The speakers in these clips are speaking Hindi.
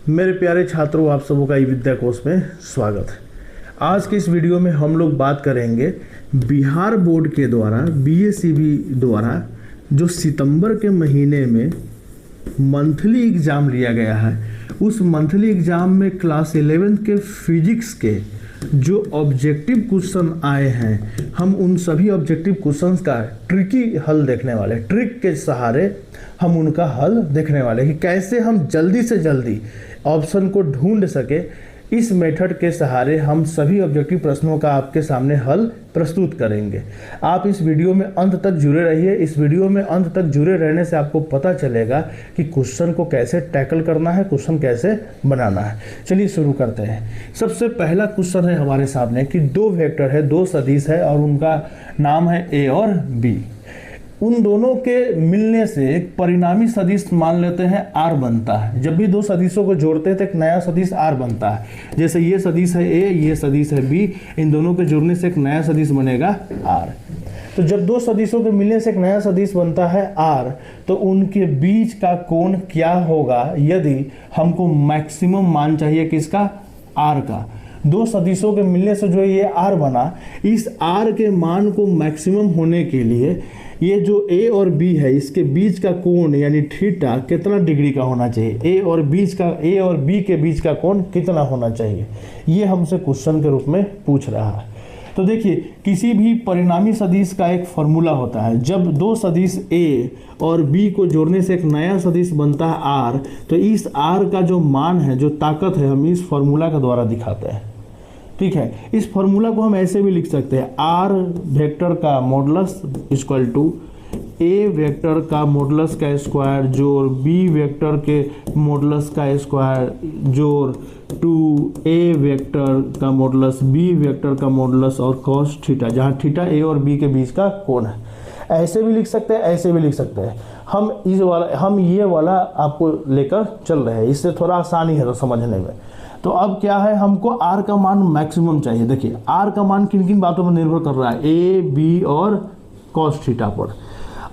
मेरे प्यारे छात्रों, आप सबों का ई विद्या कोर्स में स्वागत है। आज के इस वीडियो में हम लोग बात करेंगे बिहार बोर्ड के द्वारा बीएसीबी द्वारा जो सितंबर के महीने में मंथली एग्ज़ाम लिया गया है, उस मंथली एग्ज़ाम में क्लास 11 के फिजिक्स के जो ऑब्जेक्टिव क्वेश्चन आए हैं, हम उन सभी ऑब्जेक्टिव क्वेश्चंस का ट्रिकी हल देखने वाले, ट्रिक के सहारे हम उनका हल देखने वाले कि कैसे हम जल्दी से जल्दी ऑप्शन को ढूंढ सके। इस मेथड के सहारे हम सभी ऑब्जेक्टिव प्रश्नों का आपके सामने हल प्रस्तुत करेंगे। आप इस वीडियो में अंत तक जुड़े रहिए। इस वीडियो में अंत तक जुड़े रहने से आपको पता चलेगा कि क्वेश्चन को कैसे टैकल करना है, क्वेश्चन कैसे बनाना है। चलिए शुरू करते हैं। सबसे पहला क्वेश्चन है हमारे सामने कि दो वेक्टर है, दो सदिश है और उनका नाम है ए और बी। उन दोनों के मिलने से एक परिणामी सदिश मान लेते हैं आर बनता है। जब भी दो सदिशों को जोड़ते हैं तो एक नया सदिश आर बनता है। जैसे ये सदिश है ए, ये सदिश है बी, इन दोनों के जुड़ने से एक नया सदिश बनेगा आर। तो जब दो सदिशों के मिलने से एक नया सदिश बनता है आर, तो उनके बीच का कोण क्या होगा यदि हमको मैक्सिमम मान चाहिए किसका, आर का। दो सदिशों के मिलने से जो ये आर बना, इस आर के मान को मैक्सिमम होने के लिए ये जो ए और बी है, इसके बीच का कोण यानी थीटा कितना डिग्री का होना चाहिए, ए और बी के बीच का कोण कितना होना चाहिए, ये हमसे क्वेश्चन के रूप में पूछ रहा है। तो देखिए, किसी भी परिणामी सदिश का एक फॉर्मूला होता है। जब दो सदिश ए और बी को जोड़ने से एक नया सदिश बनता है आर, तो इस आर का जो मान है, जो ताकत है, हम इस फॉर्मूला के द्वारा दिखाते हैं। ठीक है, इस फॉर्मूला को हम ऐसे भी लिख सकते हैं, आर वेक्टर का modulus equal to A vector का मॉडुलस का स्क्वायर जोड़ बी वेक्टर के मॉडुलस का स्क्वायर जोड़ 2a वेक्टर का मॉडुलस बी वेक्टर का मॉडुलस और cos थीटा, जहाँ थीटा ए और बी के बीच का कोण है। ऐसे भी लिख सकते हैं, ऐसे भी लिख सकते हैं। हम ये वाला आपको लेकर चल रहे हैं, इससे थोड़ा आसानी है तो समझने में। तो अब क्या है, हमको आर का मान मैक्सिमम चाहिए। देखिए, आर का मान किन किन बातों पर निर्भर कर रहा है, ए बी और cos थीटा पर।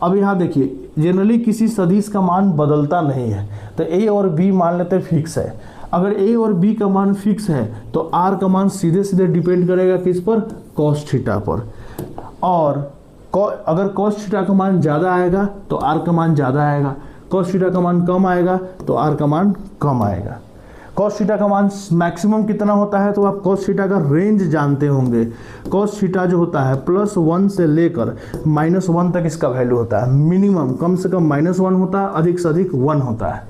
अब यहाँ देखिए, जनरली किसी सदिश का मान बदलता नहीं है, तो ए और बी मान लेते हैं फिक्स है। अगर ए और बी का मान फिक्स है तो आर का मान सीधे सीधे डिपेंड करेगा किस पर, cos थीटा पर। और अगर cos थीटा का मान ज़्यादा आएगा तो आर का मान ज़्यादा आएगा, cos थीटा का मान कम आएगा तो आर का मान कम आएगा। cos थीटा का मान मैक्सिमम कितना होता है, तो आप cos थीटा का रेंज जानते होंगे। cos थीटा जो होता है +1 से लेकर -1 तक इसका वैल्यू होता है। मिनिमम कम से कम -1 होता है, अधिक से अधिक 1 होता है।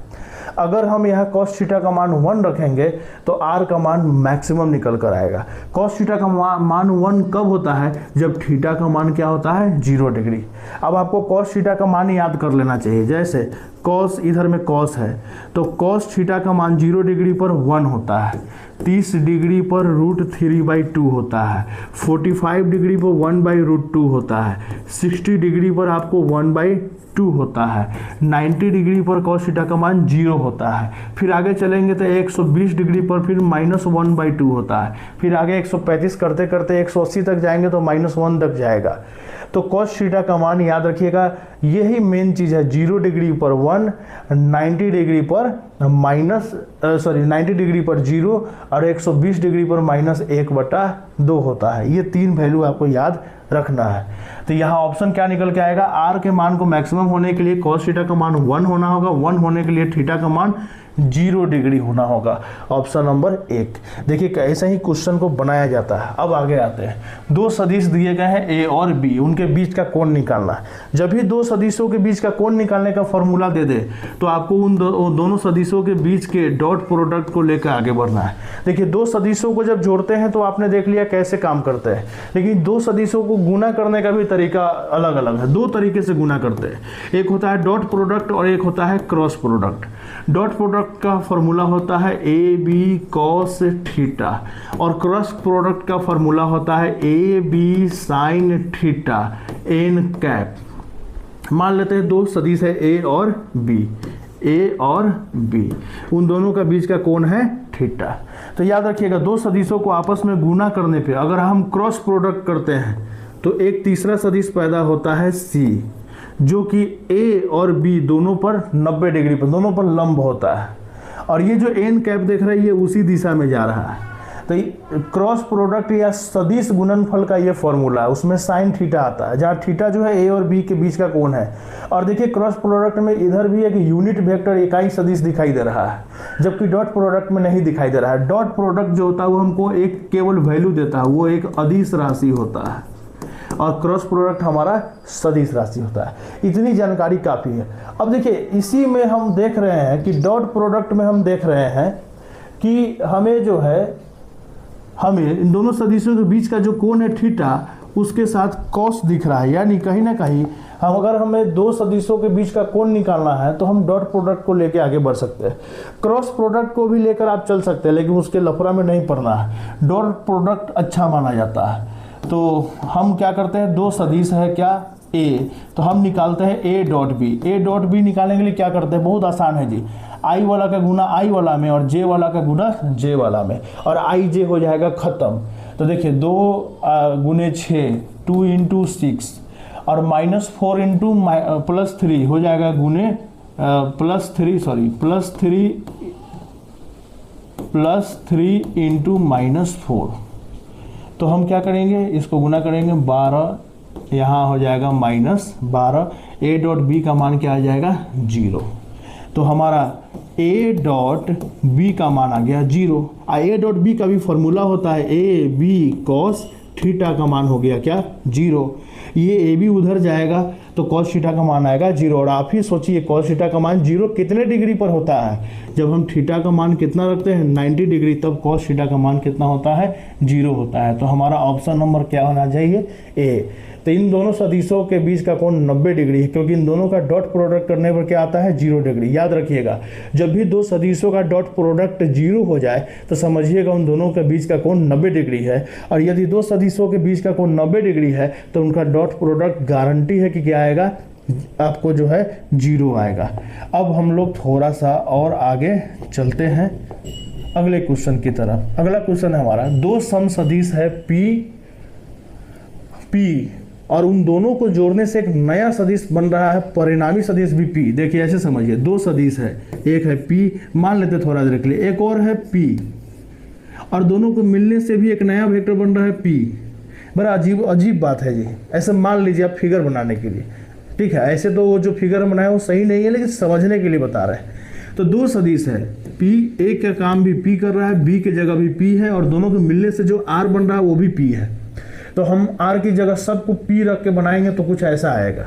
अगर हम यहाँ cos थीटा का मान 1 रखेंगे तो r का मान मैक्सिमम निकल कर आएगा। cos थीटा का मान 1 कब होता है, जब थीटा का मान क्या होता है, 0 डिग्री। अब आपको cos थीटा का मान याद कर लेना चाहिए। जैसे cos, इधर में cos है तो cos थीटा का मान 0 डिग्री पर 1 होता है, 30 डिग्री पर √3/2 होता है, 45 डिग्री पर 1/√2 होता है, 60 डिग्री पर आपको 1/2 होता है, 90 डिग्री पर cos थीटा का मान 0 होता है। फिर आगे चलेंगे तो 120 डिग्री पर फिर -1/2 होता है। फिर आगे 135 करते करते 180 तक जाएंगे तो -1 तक जाएगा। तो cos थीटा का मान याद रखिएगा, यही मेन चीज़ है। 0 डिग्री पर 1, 90 डिग्री पर 90 डिग्री पर 0 और 120 डिग्री पर -1/2 होता है। ये 3 वैल्यू आपको याद रखना है। तो यहाँ ऑप्शन क्या निकल के आएगा, आर के मान को मैक्सिमम होने के लिए cos थीटा का मान 1 होना होगा, 1 होने के लिए थीटा का मान 0 डिग्री होना होगा। Option number 1। देखिए कैसे ही क्वेश्चन को बनाया जाता है। अब आगे आते हैं। दो सदिश दिए गए हैं ए और बी, उनके बीच का कोण निकालना है। जब भी दो सदिशों के बीच का कोण निकालने का फॉर्मूला दे दे तो आपको उन दोनों सदिशों के बीच के डॉट प्रोडक्ट को लेकर आगे बढ़ना है। देखिए, दो सदिशों को जब जोड़ते हैं तो आपने देख लिया कैसे काम करते हैं, लेकिन दो सदिशों को गुना करने का भी तरीका अलग अलग है। 2 तरीके से गुना करते हैं, एक होता है डॉट प्रोडक्ट और एक होता है क्रॉस प्रोडक्ट। डॉट प्रोडक्ट का फॉर्मूला होता है ए बी cos थीटा और क्रॉस प्रोडक्ट का फॉर्मूला होता है A B sin theta n cap. मान लेते हैं दो सदिश है ए और बी, उन दोनों का बीच का कोण है थीटा। तो याद रखिएगा, दो सदिशों को आपस में गुना करने पे अगर हम क्रॉस प्रोडक्ट करते हैं तो एक तीसरा सदिश पैदा होता है सी, जो कि ए और बी दोनों पर 90 डिग्री पर, दोनों पर लंब होता है। और ये जो एन कैप देख रहे हैं ये उसी दिशा में जा रहा है। तो क्रॉस प्रोडक्ट या सदिश गुणनफल का ये फॉर्मूला है, उसमें साइन थीटा आता है, जहाँ थीटा जो है ए और बी के बीच का कोण है। और देखिए क्रॉस प्रोडक्ट में इधर भी एक यूनिट वेक्टर इकाई सदिश दिखाई दे रहा है, जबकि डॉट प्रोडक्ट में नहीं दिखाई दे रहा है। डॉट प्रोडक्ट जो होता है वो हमको एक केवल वैल्यू देता है, वो एक अदिश राशि होता है, और क्रॉस प्रोडक्ट हमारा सदिश राशि होता है। इतनी जानकारी काफ़ी है। अब देखिए इसी में हम देख रहे हैं कि डॉट प्रोडक्ट में हम देख रहे हैं कि हमें जो है हमें इन दोनों सदिशों के बीच का जो कोण है थीटा, उसके साथ कॉस दिख रहा है। यानी कहीं ना कहीं हम अगर हमें दो सदिशों के बीच का कोण निकालना है तो हम डॉट प्रोडक्ट को लेके आगे बढ़ सकते हैं। क्रॉस प्रोडक्ट को भी लेकर आप चल सकते हैं, लेकिन उसके लफड़ा में नहीं पड़ना है। डॉट प्रोडक्ट अच्छा माना जाता है। तो हम क्या करते हैं, दो सदिश है क्या ए, तो हम निकालते हैं A dot B. A dot B निकालने के लिए क्या करते हैं, बहुत आसान है जी। आई वाला का गुना आई वाला में और जे वाला का गुना जे वाला में, और आई जे हो जाएगा खत्म। तो देखिए 2 गुने 6 2 इंटू 6 और -4 इंटू +3 हो जाएगा गुने +3 इंटू -4। तो हम क्या करेंगे, इसको गुना करेंगे 12, यहाँ हो जाएगा -12। ए डॉट बी का मान क्या आ जाएगा 0। तो हमारा ए डॉट बी का मान आ गया 0। ए डॉट बी का भी फॉर्मूला होता है ए बी कॉस थीटा का मान हो गया क्या 0। ये ए बी उधर जाएगा तो कॉस थीटा का मान आएगा 0। और आप ही सोचिए कॉस थीटा का मान 0 कितने डिग्री पर होता है, जब हम थीटा का मान कितना रखते हैं 90 डिग्री, तब कॉस थीटा का मान कितना होता है 0 होता है। तो हमारा ऑप्शन नंबर क्या होना चाहिए ए। तो इन दोनों सदिशों के बीच का कोण 90 डिग्री है, क्योंकि इन दोनों का डॉट प्रोडक्ट करने पर क्या आता है 0 डिग्री। याद रखिएगा, जब भी दो सदिशों का डॉट प्रोडक्ट 0 हो जाए तो समझिएगा उन दोनों के बीच का कोण 90 डिग्री है। और यदि दो सदिशों के बीच का कोण 90 डिग्री है तो उनका डॉट प्रोडक्ट गारंटी है कि क्या आएगा, आपको जो है 0 आएगा। अब हम लोग थोड़ा सा और आगे चलते हैं अगले क्वेश्चन की तरफ। अगला क्वेश्चन है हमारा, दो समसदिश है P और उन दोनों को जोड़ने से एक नया सदिश बन रहा है, परिणामी सदिश भी P। देखिए ऐसे समझिए, दो सदिश है, एक है P, मान लेते थोड़ा देर के लिए, एक और है P, और दोनों को मिलने से भी एक नया वेक्टर बन रहा है P। बड़ा अजीब बात है जी। ऐसे मान लीजिए आप फिगर बनाने के लिए, ठीक है, ऐसे तो वो जो फिगर बनाया वो सही नहीं है, लेकिन समझने के लिए बता रहे हैं। तो दो सदिश है P, एक का काम भी P कर रहा है, B की जगह भी P है, और दोनों के मिलने से जो R बन रहा है वो भी P है। तो हम R की जगह सबको P रख के बनाएंगे तो कुछ ऐसा आएगा।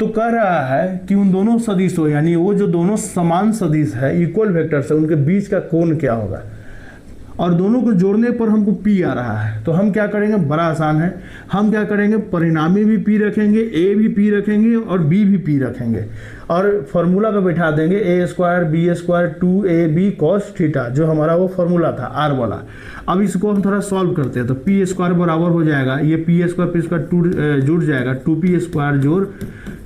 तो कह रहा है कि उन दोनों सदिशों, यानी वो जो दोनों समान सदिश है, इक्वल वेक्टर्स है, उनके बीच का कोण क्या होगा, और दोनों को जोड़ने पर हमको P आ रहा है। तो हम क्या करेंगे, बड़ा आसान है, हम क्या करेंगे, परिणामी भी P रखेंगे, A भी P रखेंगे और B भी P रखेंगे, और फॉर्मूला पे बैठा देंगे a² b² 2ab cos theta, जो हमारा वो फॉर्मूला था R वाला। अब इसको हम थोड़ा सॉल्व करते हैं। तो p² बराबर हो जाएगा, ये p² जुड़ जाएगा, 2p² जोड़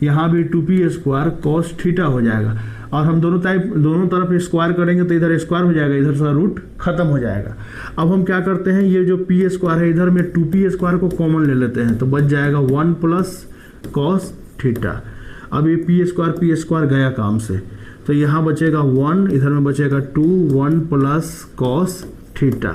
यहाँ भी 2p² cos थीटा हो जाएगा। और हम दोनों तरफ स्क्वायर करेंगे तो इधर स्क्वायर हो जाएगा, इधर से रूट खत्म हो जाएगा। अब हम क्या करते हैं, ये जो p² है इधर में 2p² को कॉमन ले लेते हैं, तो बच जाएगा 1 + cos थीटा। अब ये p² गया काम से, तो यहाँ बचेगा 1, इधर में बचेगा 2, 1 + cos थीटा।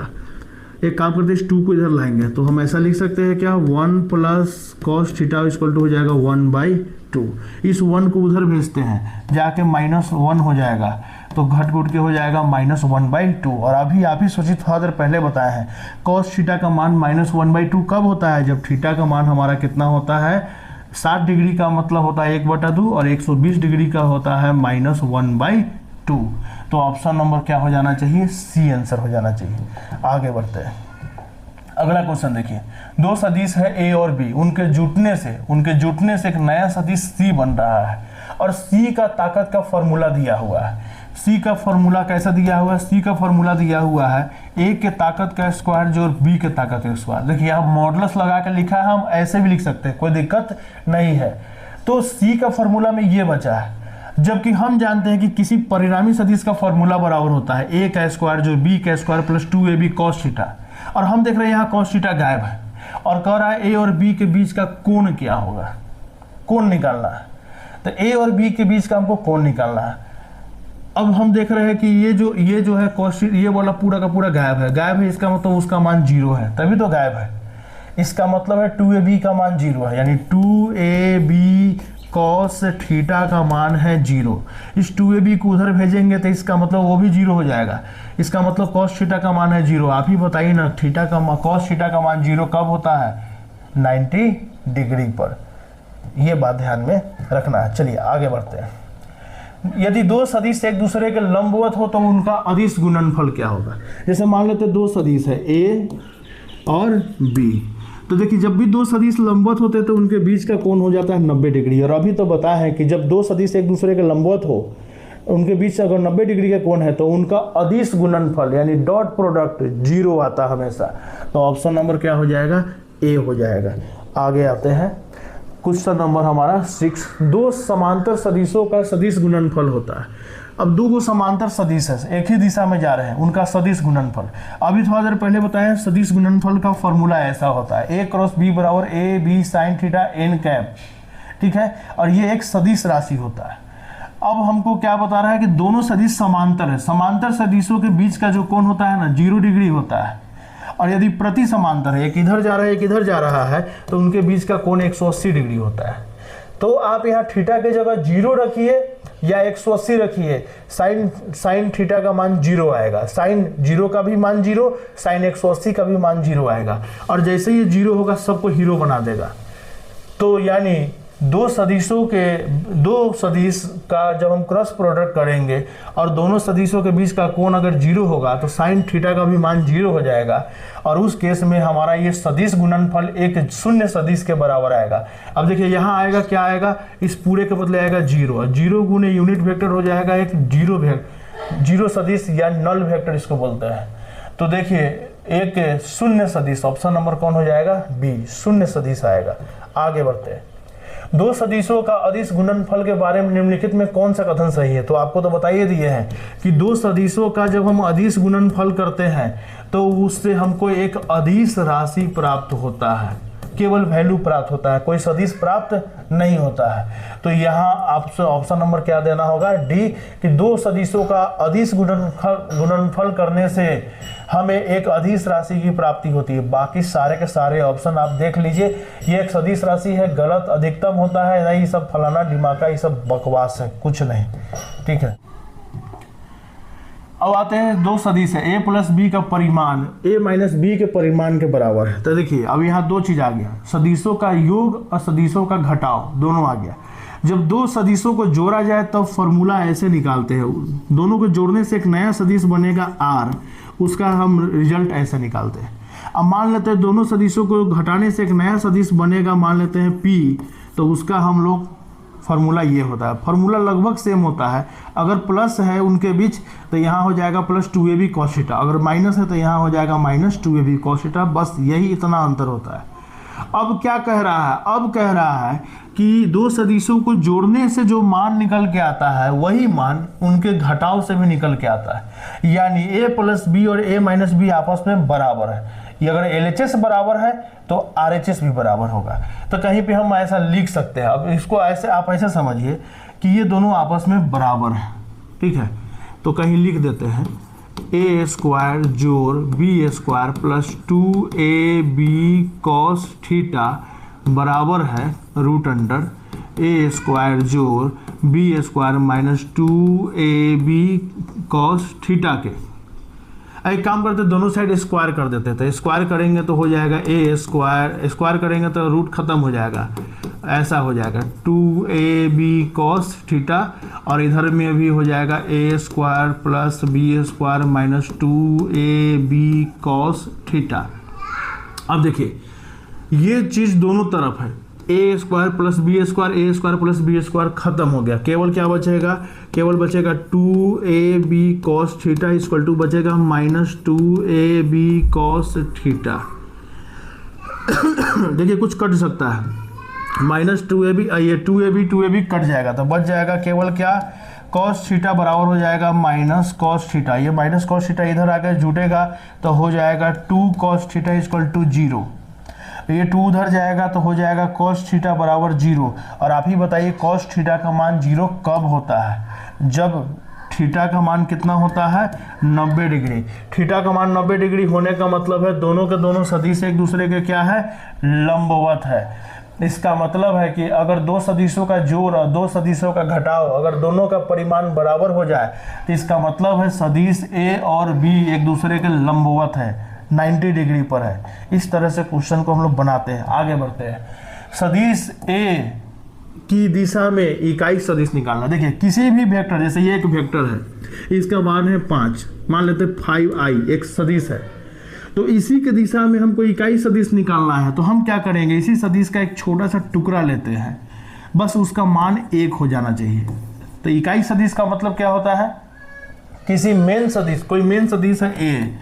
एक काम करते हैं, इस 2 को इधर लाएंगे तो हम ऐसा लिख सकते हैं क्या, 1 + cos थीटा = हो जाएगा 1/2। इस 1 को उधर भेजते हैं, जाके -1 हो जाएगा, तो घट के हो जाएगा -1/2। और अभी आप ही सोचिए, थोड़ा देर पहले बताया है, cos थीटा का मान -1/2 कब होता है, जब थीटा का मान हमारा कितना होता है 60 डिग्री का मतलब होता है 1/2, और 120 डिग्री का होता है -1/2। तो ऑप्शन नंबर क्या हो जाना चाहिए, सी आंसर हो जाना चाहिए। आगे बढ़ते हैं, अगला क्वेश्चन देखिए, दो सदिश है A और B, उनके जुटने से एक नया सदिश C बन रहा है, और C का ताकत का फॉर्मूला दिया हुआ है। C का फॉर्मूला कैसा दिया हुआ है, C का फॉर्मूला दिया हुआ है A के ताकत का स्क्वायर जोड़ B के ताकत का स्क्वायर। देखिए यहाँ मॉडुलस लगा के लिखा है, हम ऐसे भी लिख सकते हैं, कोई दिक्कत नहीं है। तो C का फॉर्मूला में ये बचा है, जबकि हम जानते हैं कि किसी परिणामी सदिश का फॉर्मूला बराबर होता है A का स्क्वायर जो B का स्क्वायर + 2ab cos थीटा, और हम देख रहे हैं यहाँ cos थीटा गायब है, और कह रहा है A और B के बीच का कोण क्या होगा, कोण निकालना है। तो A और B के बीच का हमको कोण निकालना है। अब हम देख रहे हैं कि ये जो है cos ये वाला पूरा का पूरा गायब है, इसका मतलब उसका मान 0 है, तभी तो गायब है। इसका मतलब है 2ab का मान 0 है, यानी 2ab cos थीटा का मान है 0। इस 2ab को उधर भेजेंगे तो इसका मतलब वो भी 0 हो जाएगा। इसका मतलब cos थीटा का मान है 0। आप ही बताइए ना, cos थीटा का मान 0 कब होता है? 90 डिग्री पर। ये बात ध्यान में रखना है। चलिए आगे बढ़ते हैं। यदि दो सदिश एक दूसरे के लंबवत हो तो उनका अदिश गुणनफल क्या होगा? जैसे मान लेते दो सदिश है A और B, तो देखिए जब भी दो सदिश लंबवत होते हैं तो उनके बीच का कोण हो जाता है 90 डिग्री। और अभी तो बताया है कि जब दो सदिश एक दूसरे के लंबवत हो, उनके बीच अगर 90 डिग्री का कोण है तो उनका अदिश गुणनफल यानी डॉट प्रोडक्ट 0 आता हमेशा। तो ऑप्शन नंबर क्या हो जाएगा? A हो जाएगा। आगे आते हैं, क्वेश्चन नंबर हमारा 6। दो समांतर सदिशों का सदिश गुणनफल होता है। अब दो समांतर सदिश है, एक ही दिशा में जा रहे हैं, उनका सदिश गुणनफल। अभी थोड़ा देर पहले बताया सदिश गुणनफल का फॉर्मूला ऐसा होता है, A क्रॉस B बराबर AB sine theta n cap, ठीक है। और ये एक सदिश राशि होता है। अब हमको क्या बता रहा है कि दोनों सदिश समांतर है। समांतर सदिशों के बीच का जो कोण होता है ना 0 डिग्री होता है। और यदि प्रति समांतर है, एक इधर जा रहा है एक इधर जा रहा है, तो उनके बीच का कोण 180 डिग्री होता है। तो आप यहाँ थीटा की जगह 0 रखिए या 180 रखिए, साइन थीटा का मान 0 आएगा। साइन 0 का भी मान 0, साइन 180 का भी मान 0 आएगा। और जैसे ये 0 होगा सबको हीरो बना देगा। तो यानी दो सदिश का जब हम क्रॉस प्रोडक्ट करेंगे और दोनों सदिशों के बीच का कोण अगर 0 होगा तो साइन थीटा का भी मान 0 हो जाएगा। और उस केस में हमारा ये सदिश गुणनफल एक शून्य सदिश के बराबर आएगा। अब देखिए यहाँ आएगा, क्या आएगा? इस पूरे के बदले आएगा 0। 0 गुने यूनिट वेक्टर हो जाएगा एक जीरो सदिश या नल वेक्टर इसको बोलते हैं। तो देखिए एक शून्य सदिश, ऑप्शन नंबर कौन हो जाएगा? बी, शून्य सदिश आएगा। आगे बढ़ते हैं। दो सदिशों का अदिश गुणनफल के बारे में निम्नलिखित में कौन सा कथन सही है? तो आपको तो बताइए दिए हैं कि दो सदिशों का जब हम अदिश गुणनफल करते हैं तो उससे हमको एक अदिश राशि प्राप्त होता है, केवल वैल्यू प्राप्त होता है, कोई सदिश प्राप्त नहीं होता है। तो यहाँ आपसे ऑप्शन नंबर क्या देना होगा? डी, कि दो सदिशों का अदिश गुणनफल करने से हमें एक अदिश राशि की प्राप्ति होती है। बाकी सारे के सारे ऑप्शन आप देख लीजिए, ये एक सदिश राशि है, गलत अधिकतम होता है, नहीं सब फलाना दिमागा, ये सब बकवास है, कुछ नहीं, ठीक है। अब आते हैं दो सदिश है, a प्लस बी का परिमाण a माइनस बी के परिमाण के बराबर है। तो देखिए अब यहाँ दो चीज आ गया, सदिशों का योग और सदिशों का घटाव, दोनों आ गया। जब दो सदिशों को जोड़ा जाए तब तो फॉर्मूला ऐसे निकालते हैं, दोनों को जोड़ने से एक नया सदिश बनेगा r, उसका हम रिजल्ट ऐसे निकालते हैं। अब मान लेते हैं दोनों सदिशों को घटाने से एक नया सदिश बनेगा, मान लेते हैं p, तो उसका हम लोग फॉर्मूला ये होता है। फॉर्मूला लगभग सेम होता है, अगर प्लस है उनके बीच तो यहाँ हो जाएगा प्लस 2ab cos थीटा, अगर माइनस है तो यहाँ हो जाएगा माइनस 2ab cos थीटा, बस यही इतना अंतर होता है। अब क्या कह रहा है? अब कह रहा है कि दो सदिशों को जोड़ने से जो मान निकल के आता है वही मान उनके घटाव से भी निकल के आता है, यानी a प्लस बी और a माइनस बी आपस में बराबर है। ये अगर LHS बराबर है तो RHS भी बराबर होगा। तो कहीं पे हम ऐसा लिख सकते हैं। अब इसको ऐसे आप ऐसे समझिए कि ये दोनों आपस में बराबर है, ठीक है। तो कहीं लिख देते हैं a स्क्वायर जोड़ b square plus 2ab cos theta बराबर है रूट अंडर a स्क्वायर जोड़ b square minus 2ab cos theta के। एक काम करते दोनों साइड स्क्वायर कर देते थे, स्क्वायर करेंगे तो हो जाएगा a स्क्वायर, स्क्वायर करेंगे तो रूट खत्म हो जाएगा, ऐसा हो जाएगा 2ab cos थीटा, और इधर में भी हो जाएगा a square plus b square minus 2ab cos theta. अब देखिए ये चीज़ दोनों तरफ है, a square plus B square, a square plus B square खत्म हो गया, केवल क्या बचेगा? केवल बचेगा 2ab cos थीटा इक्वल टू बचेगा माइनस 2ab cos थीटा। देखिए कुछ कट सकता है, माइनस 2ab, ये 2ab कट जाएगा तो बच जाएगा केवल क्या? cos थीटा बराबर हो जाएगा माइनस cos थीटा, ये माइनस cos थीटा इधर आकर जुटेगा तो हो जाएगा 2 cos थीटा इक्वल टू 0, ये 2 उधर जाएगा तो हो जाएगा cos थीटा बराबर 0। और आप ही बताइए cos थीटा का मान 0 कब होता है? जब थीटा का मान कितना होता है 90 डिग्री। थीटा का मान 90 डिग्री होने का मतलब है दोनों के दोनों सदिश एक दूसरे के क्या है, लंबवत है। इसका मतलब है कि अगर दो सदिशों का जोड़ और दो सदिशों का घटाव अगर दोनों का परिमाण बराबर हो जाए तो इसका मतलब है सदिश ए और बी एक दूसरे के लंबवत है, 90 डिग्री पर है। इस तरह से क्वेश्चन को हम लोग बनाते हैं। आगे बढ़ते हैं। सदिश ए की दिशा में इकाई सदिश निकालना। देखिए किसी भी वेक्टर, जैसे ये एक वेक्टर है, इसका मान है 5, मान लेते हैं 5i एक सदिश है, तो इसी के दिशा में हमको इकाई सदिश निकालना है। तो हम क्या करेंगे, इसी सदिश का एक छोटा सा टुकड़ा लेते हैं, बस उसका मान 1 हो जाना चाहिए। तो इकाई सदिश का मतलब क्या होता है, किसी मेन सदिश, कोई मेन सदिश है ए,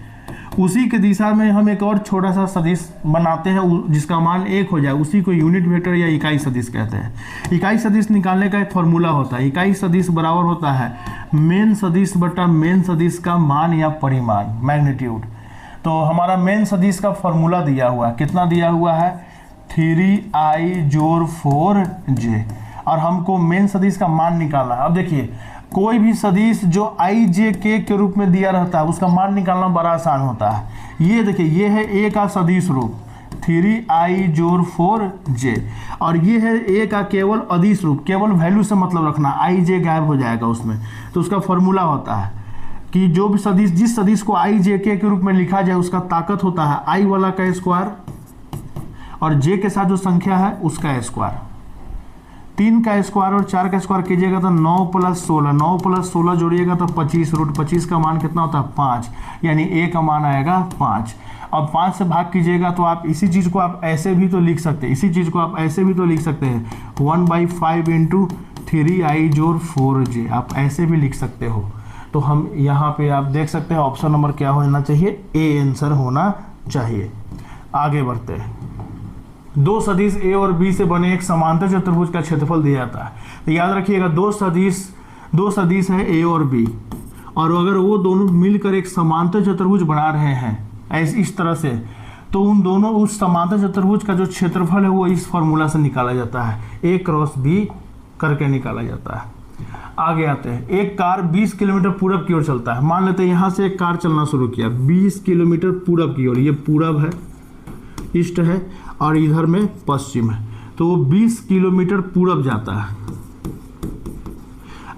उसी के दिशा में हम एक और छोटा सा सदिश बनाते हैं जिसका मान 1 हो जाए, उसी को यूनिट वेक्टर या इकाई सदिश कहते हैं। इकाई सदिश निकालने का एक फॉर्मूला होता है, इकाई सदिश बराबर होता है मेन सदिश बटा मेन सदिश का मान या परिमाण, मैग्नीट्यूड। तो हमारा मेन सदिश का फॉर्मूला दिया हुआ है, कितना दिया हुआ है 3i जोड़ 4j, और हमको मेन सदिश का मान निकालना है। अब देखिए कोई भी सदिश जो i j k के रूप में दिया रहता है उसका मान निकालना बड़ा आसान होता है। ये देखिए ये है a का सदिश रूप 3i जोड़ 4j, और ये है a का केवल अदिश रूप, केवल वैल्यू से मतलब रखना, i j गायब हो जाएगा उसमें। तो उसका फॉर्मूला होता है कि जो भी सदिश, जिस सदिश को i j k के रूप में लिखा जाए उसका ताकत होता है i वाला का स्क्वायर और j के साथ जो संख्या है उसका स्क्वायर। 3 का स्क्वायर और 4 का स्क्वायर कीजिएगा तो 9 + 16, 9 + 16 जोड़िएगा तो 25, रूट 25 का मान कितना होता है 5, यानी a का मान आएगा 5। अब 5 से भाग कीजिएगा तो आप इसी चीज़ को आप ऐसे भी तो लिख सकते हैं, इसी चीज़ को आप ऐसे भी तो लिख सकते हैं 1/5 × 3i जोड़ 4j, आप ऐसे भी लिख सकते हो। तो हम यहाँ पे आप देख सकते हैं ऑप्शन नंबर क्या होना चाहिए, ए आंसर होना चाहिए। आगे बढ़ते हैं। दो सदिश ए और बी से बने एक समांतर चतुर्भुज का क्षेत्रफल दिया जाता है। तो याद रखिएगा दो सदिश है ए और बी, और अगर वो दोनों मिलकर एक समांतर चतुर्भुज बना रहे हैं ऐसे इस तरह से, तो उन दोनों उस समांतर चतुर्भुज का जो क्षेत्रफल है वो इस फॉर्मूला से निकाला जाता है, a क्रॉस b करके निकाला जाता है। आगे आते हैं। एक कार 20 किलोमीटर पूरब की ओर चलता है। मान लेते हैं यहाँ से एक कार चलना शुरू किया 20 किलोमीटर पूरब की ओर, ये पूरब है, ईस्ट है, और इधर में पश्चिम है, तो वो 20 किलोमीटर पूरब जाता है।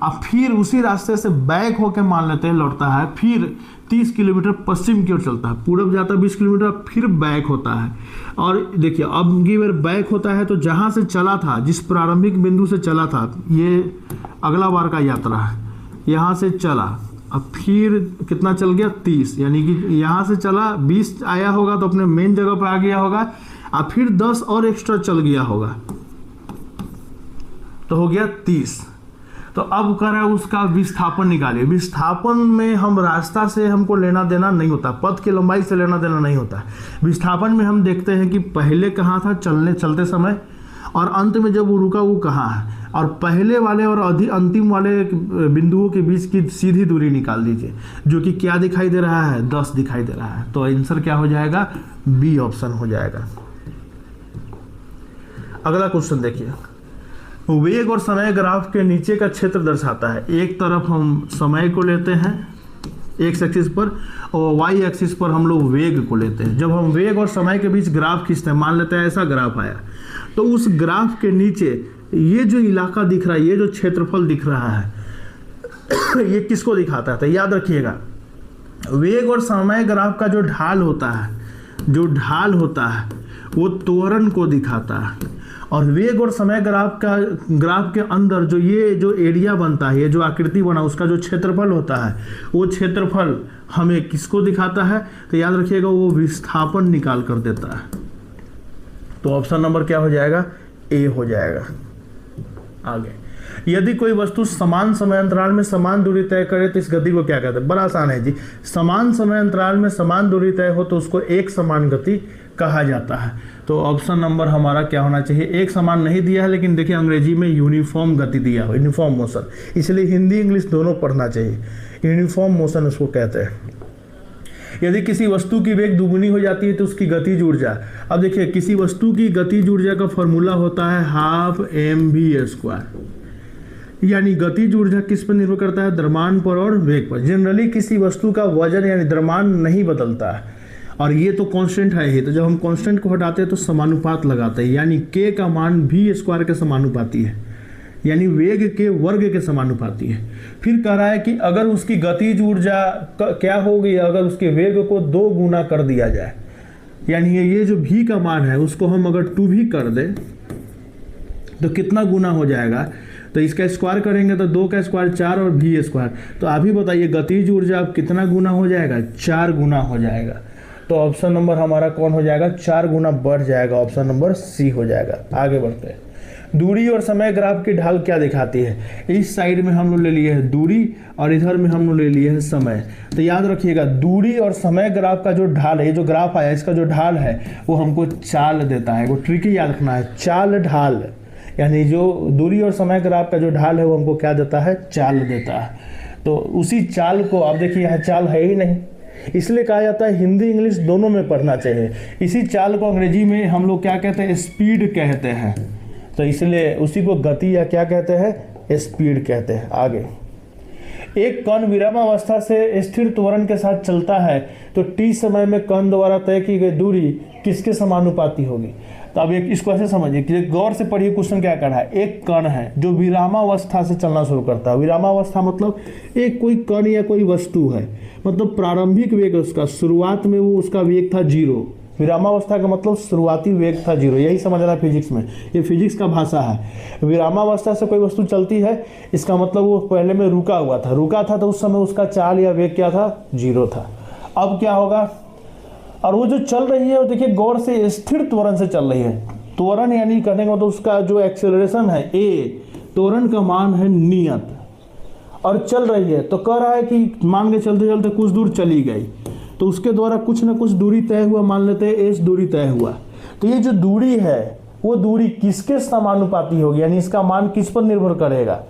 अब फिर उसी रास्ते से बैक होकर मान लेते हैं लौटता है, फिर 30 किलोमीटर पश्चिम की ओर चलता है, पूरब जाता है 20 किलोमीटर, फिर बैक होता है। और देखिए अब की बार बैक होता है तो जहाँ से चला था, जिस प्रारंभिक बिंदु से चला था, ये अगला बार का यात्रा है, यहाँ से चला, अब फिर कितना चल गया 30, यानी कि यहाँ से चला 20 आया होगा तो अपने मेन जगह पर आ गया होगा, और फिर 10 और एक्स्ट्रा चल गया होगा तो हो गया 30। तो अब कर है उसका विस्थापन निकालिए। विस्थापन में हम रास्ता से हमको लेना देना नहीं होता, पथ की लंबाई से लेना देना नहीं होता। विस्थापन में हम देखते हैं कि पहले कहाँ था चलते समय, और अंत में जब वो रुका वो कहाँ है, और पहले वाले और अंतिम वाले बिंदुओं के बीच की सीधी दूरी निकाल दीजिए, जो कि क्या दिखाई दे रहा है 10 दिखाई दे रहा है। तो आंसर क्या हो जाएगा, बी ऑप्शन हो जाएगा। अगला क्वेश्चन देखिए। वेग और समय ग्राफ के नीचे का क्षेत्र दर्शाता है। एक तरफ हम समय को लेते हैं एक्स एक्सिस पर, और वाई एक्सिस पर हम लोग वेग को लेते हैं। जब हम वेग और समय के बीच ग्राफ खींचते हैं, मान लेते हैं ऐसा ग्राफ आया, तो उस ग्राफ के नीचे ये जो इलाका दिख रहा है, ये जो क्षेत्रफल दिख रहा है, ये किसको दिखाता है? तो याद रखिएगा वेग और समय ग्राफ का जो ढाल होता है वो त्वरण को दिखाता है, और वेग और समय ग्राफ के अंदर जो एरिया बनता है, ये जो आकृति बना उसका जो क्षेत्रफल होता है, वो क्षेत्रफल हमें किसको दिखाता है? तो याद रखिएगा वो विस्थापन निकाल कर देता है। तो ऑप्शन नंबर क्या हो जाएगा, ए हो जाएगा। आगे, यदि कोई वस्तु समान समय अंतराल में समान दूरी तय करे तो इस गति को क्या कहते हैं? बड़ा आसान है जी। समान समय अंतराल में समान दूरी तय हो तो उसको एक समान गति कहा जाता है। तो ऑप्शन नंबर हमारा क्या होना चाहिए, एक समान नहीं दिया है, लेकिन देखिए अंग्रेजी में यूनिफॉर्म गति दिया हो, यूनिफॉर्म मोशन, इसलिए हिंदी इंग्लिश दोनों पढ़ना चाहिए। यूनिफॉर्म मोशन उसको कहते हैं। यदि किसी वस्तु की वेग दुगुनी हो जाती है तो उसकी गतिज ऊर्जा, अब देखिए किसी वस्तु की गतिज ऊर्जा का फॉर्मूला होता है 12 mv²। यानी गतिज ऊर्जा किस पर निर्भर करता है? द्रव्यमान पर और वेग पर। जनरली किसी वस्तु का वजन यानी द्रव्यमान नहीं बदलता है, और ये तो कांस्टेंट है ही। तो जब हम कांस्टेंट को हटाते हैं तो समानुपात लगाते हैं, यानी k का मान v स्क्वायर के समानुपाती है, यानी वेग के वर्ग के समानुपाती है। फिर कह रहा है कि अगर उसकी गतिज ऊर्जा क्या होगी, अगर उसके वेग को 2 गुना कर दिया जाए, यानी ये जो v का मान है उसको हम अगर 2v कर दें तो कितना गुना हो जाएगा? तो इसका स्क्वायर करेंगे तो 2 का स्क्वायर 4 और v स्क्वायर। तो आप ही बताइए गतिज ऊर्जा अब कितना गुना हो जाएगा? 4 गुना हो जाएगा। तो ऑप्शन नंबर हमारा कौन हो जाएगा? 4 गुना बढ़ जाएगा, ऑप्शन नंबर सी हो जाएगा। आगे बढ़ते हैं। दूरी और समय ग्राफ की ढाल क्या दिखाती है? इस साइड में हम लोग ले लिए है दूरी और इधर में हम लोग ले लिए है समय। तो याद रखिएगा दूरी और समय ग्राफ का जो ढाल है, जो ग्राफ आया इसका जो ढाल है वो हमको चाल देता है। वो ट्रिकी याद रखना है, चाल ढाल, यानी जो दूरी और समय ग्राफ का जो ढाल है वो हमको क्या देता है? चाल देता है। तो उसी चाल को आप देखिए यहाँ चाल है ही नहीं, इसलिए कहा जाता है हिंदी इंग्लिश दोनों में पढ़ना चाहिए। इसी चाल को अंग्रेजी में हम लोग क्या कहते हैं? स्पीड कहते हैं। तो इसलिए उसी को गति या क्या कहते हैं? स्पीड कहते हैं। आगे, एक कण विरामावस्था से स्थिर त्वरण के साथ चलता है तो t समय में कण द्वारा तय की गई दूरी किसके समानुपाती होगी? तो अब एक इसको ऐसे समझिए कि गौर से पढ़िए, क्वेश्चन क्या कर रहा है। एक कण है जो विरामावस्था से चलना शुरू करता है। विरामावस्था मतलब एक कोई कण या कोई वस्तु है, मतलब प्रारंभिक वेग उसका, शुरुआत में वो उसका वेग था 0। विरामावस्था का मतलब शुरुआती वेग था 0, यही समझना फिजिक्स में, ये फिजिक्स का भाषा है। विरामावस्था से कोई वस्तु चलती है, इसका मतलब वो पहले में रुका हुआ था, तो उस समय उसका चाल या वेग क्या था? 0 था। अब क्या होगा? और वो जो चल रही है वो देखिए गौर से स्थिर त्वरण से चल रही है। त्वरण यानी कहने का मतलब उसका जो एक्सेलरेशन है a, त्वरण का मान है नियत, और चल रही है। तो कह रहा है कि मान के चलते चलते कुछ दूर चली गई तो उसके द्वारा कुछ ना कुछ दूरी तय हुआ, मान लेते हैं s दूरी तय हुआ। तो ये जो दूरी है वो दूरी किसके समानुपाती होगी, यानी इसका मान किस पर निर्भर करेगा?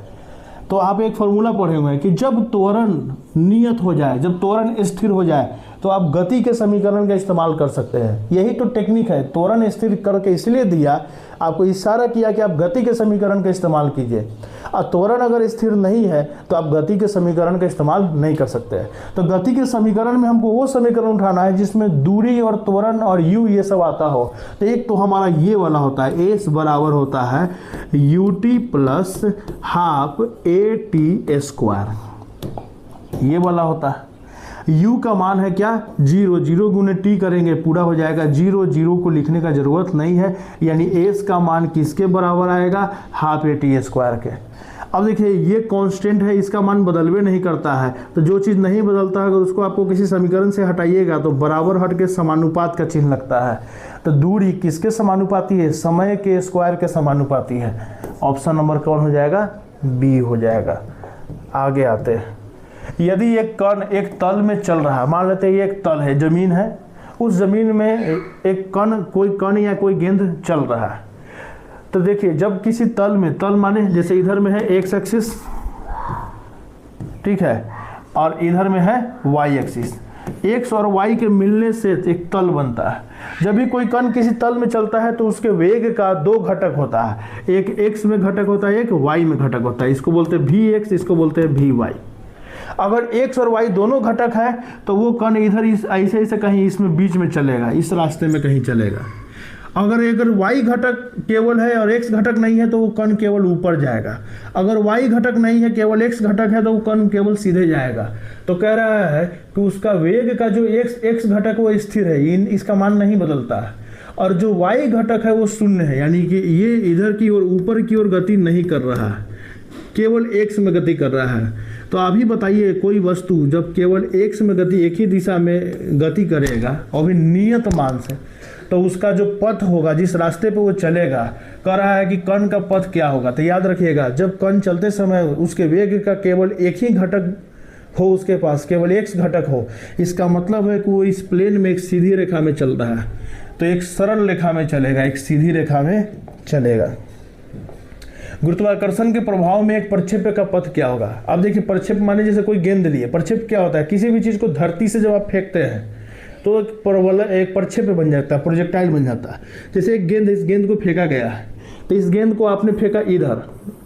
तो आप एक फॉर्मूला पढ़े हुए हैं कि जब त्वरण नियत हो जाए, जब त्वरण स्थिर हो जाए तो आप गति के समीकरण का इस्तेमाल कर सकते हैं। यही तो टेक्निक है, त्वरण स्थिर करके इसलिए दिया, आपको इशारा किया कि आप गति के समीकरण का इस्तेमाल कीजिए। और त्वरण अगर स्थिर नहीं है तो आप गति के समीकरण का इस्तेमाल नहीं कर सकते हैं। तो गति के समीकरण में हमको वो समीकरण उठाना है जिसमें दूरी और त्वरण और u ये सब आता हो। तो एक तो हमारा ये वाला होता है, एस बराबर होता है ut plus half at square, ये वाला होता है। u का मान है क्या? 0, 0 गुने t करेंगे पूरा हो जाएगा 0, 0 को लिखने का जरूरत नहीं है, यानी s का मान किसके बराबर आएगा? हाफ at स्क्वायर के। अब देखिए ये कांस्टेंट है, इसका मान बदलवे नहीं करता है। तो जो चीज़ नहीं बदलता है अगर उसको आपको किसी समीकरण से हटाइएगा तो बराबर हट के समानुपात का चिन्ह लगता है। तो दूरी किसके समानुपाती है? समय के स्क्वायर के समानुपाती है। ऑप्शन नंबर कौन हो जाएगा? बी हो जाएगा। आगे आते हैं। यदि एक कण एक तल में चल रहा है, मान लेते हैं ये एक तल है, जमीन है, उस जमीन में एक कण, कोई कण या कोई गेंद चल रहा है। तो देखिए जब किसी तल में, तल माने जैसे इधर में है एक्स एक्सिस, ठीक है, और इधर में है वाई एक्सिस, एक्स और वाई के मिलने से एक तल बनता है। जब भी कोई कण किसी तल में चलता है तो उसके वेग का 2 घटक होता है, एक एक्स में घटक होता है, एक वाई में घटक होता है। इसको बोलते हैं वी एक्स, इसको बोलते हैं वी वाई। अगर x और y दोनों घटक है तो वो कण इधर इस ऐसे ऐसे कहीं इसमें बीच में चलेगा, इस रास्ते में कहीं चलेगा। अगर y घटक केवल है और x घटक नहीं है तो वो कण केवल ऊपर जाएगा। अगर y घटक नहीं है, केवल x घटक है तो वो कण केवल सीधे जाएगा। तो कह रहा है कि उसका वेग का जो x घटक वो स्थिर है, इसका मान नहीं बदलता है, और जो y घटक है वो शून्य है, यानी कि ये इधर की ओर ऊपर की ओर गति नहीं कर रहा है, केवल x में गति कर रहा है। तो अभी बताइए कोई वस्तु जब केवल x में गति, एक ही दिशा में गति करेगा और भी नियत मान से, तो उसका जो पथ होगा, जिस रास्ते पे वो चलेगा, कह रहा है कि कण का पथ क्या होगा। तो याद रखिएगा जब कण चलते समय उसके वेग का केवल एक ही घटक हो, उसके पास केवल x घटक हो, इसका मतलब है कि वो इस प्लेन में एक सीधी रेखा में चल रहा है। तो एक सरल रेखा में चलेगा, एक सीधी रेखा में चलेगा। गुरुत्वाकर्षण के प्रभाव में एक प्रक्षेप्य का पथ क्या होगा? अब देखिए प्रक्षेप माने जैसे कोई गेंद लिए, प्रक्षेप क्या होता है? किसी भी चीज को धरती से जब आप फेंकते हैं तो एक प्रक्षेप्य बन जाता है, प्रोजेक्टाइल बन जाता है। जैसे एक गेंद, इस गेंद को फेंका गया है तो इस गेंद को आपने फेंका इधर,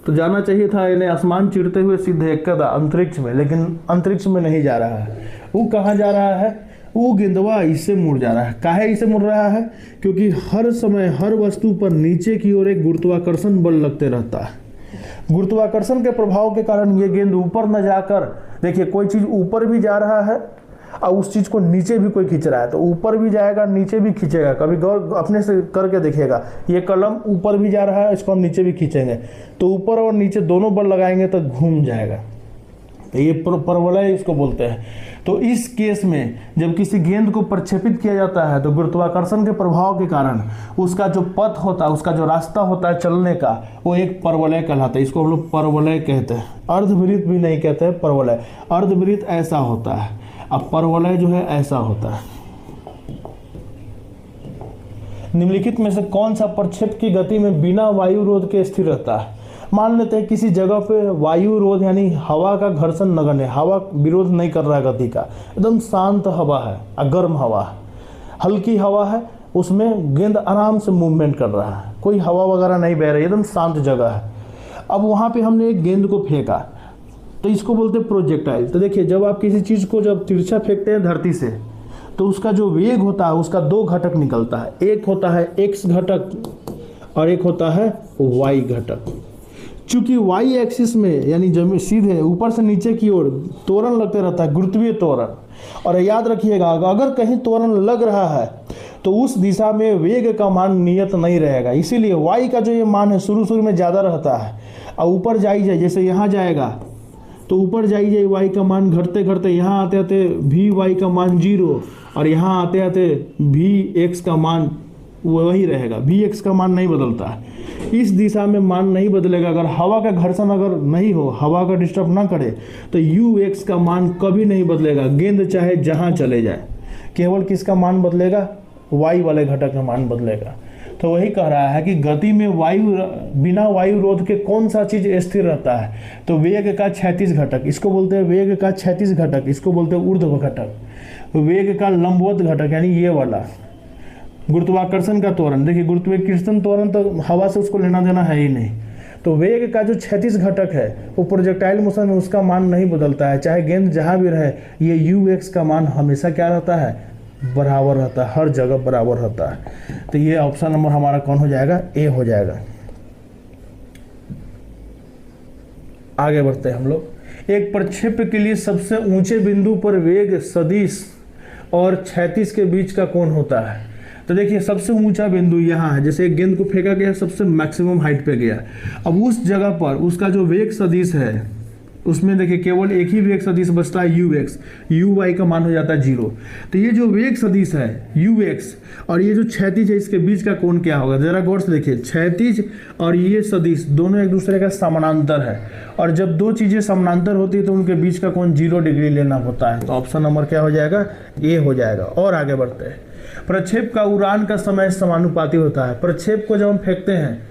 तो जाना चाहिए था इन्हें आसमान चीरते हुए सीधे कदा अंतरिक्ष में, लेकिन अंतरिक्ष में नहीं जा रहा है। वो कहाँ जा रहा है? वो गेंदवा इससे मुड़ जा रहा है। काहे इसे मुड़ रहा है? क्योंकि हर समय हर वस्तु पर नीचे की ओर एक गुरुत्वाकर्षण बल लगते रहता है। गुरुत्वाकर्षण के प्रभाव के कारण ये गेंद ऊपर न जाकर, देखिए कोई चीज ऊपर भी जा रहा है और उस चीज को नीचे भी कोई खींच रहा है, तो ऊपर भी जाएगा नीचे भी खींचेगा। कभी गौर अपने से करके देखिएगा, ये कलम ऊपर भी जा रहा है, इसको हम नीचे भी खींचेंगे, तो ऊपर और नीचे दोनों बल लगाएंगे तो घूम जाएगा। ये परवलय इसको बोलते हैं। तो इस केस में जब किसी गेंद को प्रक्षेपित किया जाता है तो गुरुत्वाकर्षण के प्रभाव के कारण उसका जो पथ होता है, उसका जो रास्ता होता है चलने का, वो एक परवलय कहलाता है। इसको हम लोग परवलय कहते हैं, अर्धवृत्त भी नहीं कहते हैं, परवलय। अर्धवृत्त ऐसा होता है, अब परवलय जो है ऐसा होता है। निम्नलिखित में से कौन सा प्रक्षेप की गति में बिना वायु रोध के स्थिर रहता है? मान लेते हैं किसी जगह पे वायु रोध यानी हवा का घर्षण नगण्य, हवा विरोध नहीं कर रहा है गति का, एकदम शांत हवा है, गर्म हवा है, हल्की हवा है, उसमें गेंद आराम से मूवमेंट कर रहा है, कोई हवा वगैरह नहीं बह रही, एकदम शांत जगह है। अब वहाँ पे हमने एक गेंद को फेंका, तो इसको बोलते हैं प्रोजेक्टाइल। तो देखिए जब आप किसी चीज़ को जब तिरछा फेंकते हैं धरती से, तो उसका जो वेग होता है उसका दो घटक निकलता है, एक होता है एक्स घटक और एक होता है वाई घटक। चूंकि वाई एक्सिस में यानी जमीन सीधे ऊपर से नीचे की ओर त्वरण लगते रहता है, गुरुत्वीय त्वरण, और याद रखिएगा अगर कहीं त्वरण लग रहा है तो उस दिशा में वेग का मान नियत नहीं रहेगा। इसीलिए वाई का जो ये मान है शुरू में ज़्यादा रहता है और ऊपर जाई जाए, जैसे यहाँ जाएगा तो ऊपर जाई जाए वाई का मान घटते घटते यहाँ आते आते भी वाई का मान 0 और यहाँ आते आते भी एक्स का मान वही रहेगा, भी एक्स का मान नहीं बदलता है। इस दिशा में मान नहीं बदलेगा। अगर हवा का घर्षण अगर नहीं हो, हवा का डिस्टर्ब ना करे, तो यू एक्स का मान कभी नहीं बदलेगा। गेंद चाहे जहाँ चले जाए, केवल किसका मान बदलेगा? वायु वाले घटक का मान बदलेगा। तो वही कह रहा है कि गति में बिना वायु रोध के कौन सा चीज स्थिर रहता है? तो वेग का क्षैतिज घटक, इसको बोलते हैं वेग का क्षैतिज घटक, इसको बोलते हैं ऊर्ध्व घटक। वेग का लंबवत घटक यानी ये वाला गुरुत्वाकर्षण का त्वरण, देखिए गुरुत्वाकर्षण त्वरण तो हवा से उसको लेना देना है ही नहीं। तो वेग का जो क्षैतिज घटक है वो प्रोजेक्टाइल मोशन में उसका मान नहीं बदलता है, चाहे गेंद जहाँ भी रहे। ये यू एक्स का मान हमेशा क्या रहता है? बराबर रहता है, हर जगह बराबर रहता है। तो ये ऑप्शन नंबर हमारा कौन हो जाएगा? ए हो जाएगा। आगे बढ़ते हैं हम लोग। एक प्रक्षेप के लिए सबसे ऊंचे बिंदु पर वेग सदिश और क्षैतिज के बीच का कोण होता है। तो देखिए सबसे ऊंचा बिंदु यहाँ है, जैसे एक गेंद को फेंका गया सबसे मैक्सिमम हाइट पे गया, अब उस जगह पर उसका जो वेग सदिश है उसमें देखिए केवल एक ही वेग सदिश बचता है यू एक्स, यू वाई का मान हो जाता है 0। तो ये जो वेग सदिश है यू एक्स और ये जो क्षैतिज है इसके बीच का कोण क्या होगा? जरा गौर से देखिए, क्षैतिज और ये सदिश दोनों एक दूसरे का समानांतर है, और जब दो चीजें समानांतर होती है तो उनके बीच का कोण 0 डिग्री लेना होता है। तो ऑप्शन नंबर क्या हो जाएगा? ए हो जाएगा। और आगे बढ़ते हैं। प्रक्षेप का उड़ान का समय समानुपाती होता है। प्रक्षेप को जब हम फेंकते हैं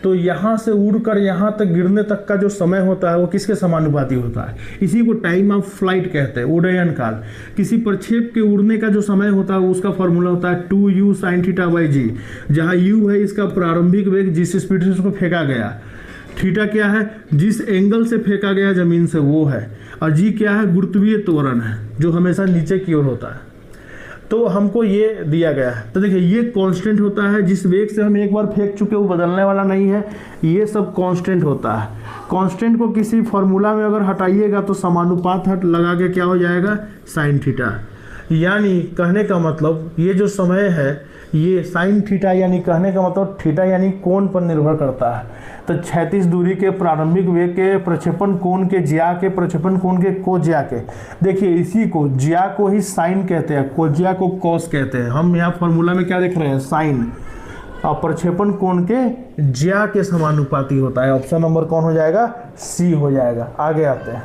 तो यहाँ से उड़कर यहाँ तक गिरने तक का जो समय होता है वो किसके समानुपाती होता है? इसी को टाइम ऑफ फ्लाइट कहते हैं, उड्डयन काल। किसी प्रक्षेप के उड़ने का जो समय होता है उसका फॉर्मूला होता है 2u sin थीटा बाई जी, जहाँ u है इसका प्रारंभिक वेग जिस स्पीड से उसको फेंका गया, थीटा क्या है? जिस एंगल से फेंका गया जमीन से वो है, और जी क्या है? गुरुत्वीय त्वरण है जो हमेशा नीचे की ओर होता है। तो हमको ये दिया गया है। तो देखिए ये कांस्टेंट होता है, जिस वेग से हम एक बार फेंक चुके वो बदलने वाला नहीं है, ये सब कांस्टेंट होता है। कांस्टेंट को किसी फॉर्मूला में अगर हटाइएगा तो समानुपात हट लगा के क्या हो जाएगा? Sine theta. यानी कहने का मतलब ये जो समय है ये साइन थीटा, यानी कहने का मतलब थीटा यानी कोण पर निर्भर करता है। तो क्षैतिज दूरी के प्रारंभिक वेग के प्रक्षेपण कोण के ज्या के प्रक्षेपण कोण के को ज्या के, देखिए इसी को ज्या को ही साइन कहते हैं, को ज्या को कॉस कहते हैं। हम यहाँ फॉर्मूला में क्या देख रहे हैं? साइन। और प्रक्षेपण कोण के ज्या के समानुपाती होता है। ऑप्शन नंबर कौन हो जाएगा? सी हो जाएगा। आगे आते हैं।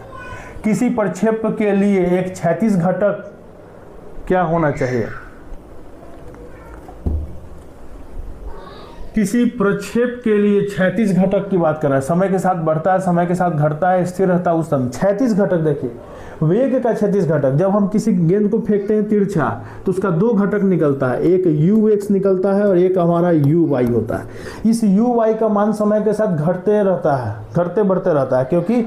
किसी प्रक्षेप के लिए एक क्षैतिज घटक क्या होना चाहिए? किसी प्रक्षेप के लिए क्षैतिज घटक की बात कर रहा है। समय के साथ बढ़ता है, समय के साथ घटता है, स्थिर रहता है उस समय। क्षैतिज घटक देखिए वेग का क्षैतिज घटक, जब हम किसी गेंद को फेंकते हैं तिरछा तो उसका दो घटक निकलता है, एक ux निकलता है और एक हमारा uy होता है। इस uy का मान समय के साथ घटते रहता है, घटते बढ़ते रहता है, क्योंकि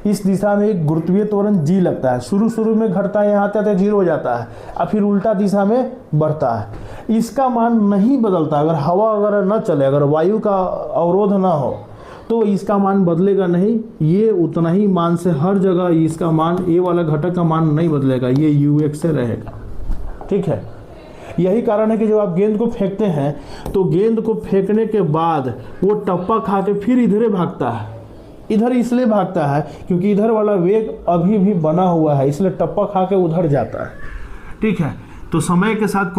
इस दिशा में एक गुरुत्वीय त्वरण g लगता है। शुरू में घटता है, यहाँ आते 0 हो जाता है, और फिर उल्टा दिशा में बढ़ता है। इसका मान नहीं बदलता, अगर हवा अगर न चले, अगर वायु का अवरोध ना हो तो इसका मान बदलेगा नहीं, ये उतना ही मान से हर जगह इसका मान, ये वाला घटक का मान नहीं बदलेगा, ये ux से रहेगा। ठीक है, यही कारण है कि जब आप गेंद को फेंकते हैं तो गेंद को फेंकने के बाद वो टप्पा खा के फिर इधरे भागता है। इधर इसलिए भागता है क्योंकि इधर वाला वेग अभी भी बना हुआ है, इसलिए टप्पा खा के उधर जाता है। ठीक है, तो समय के साथ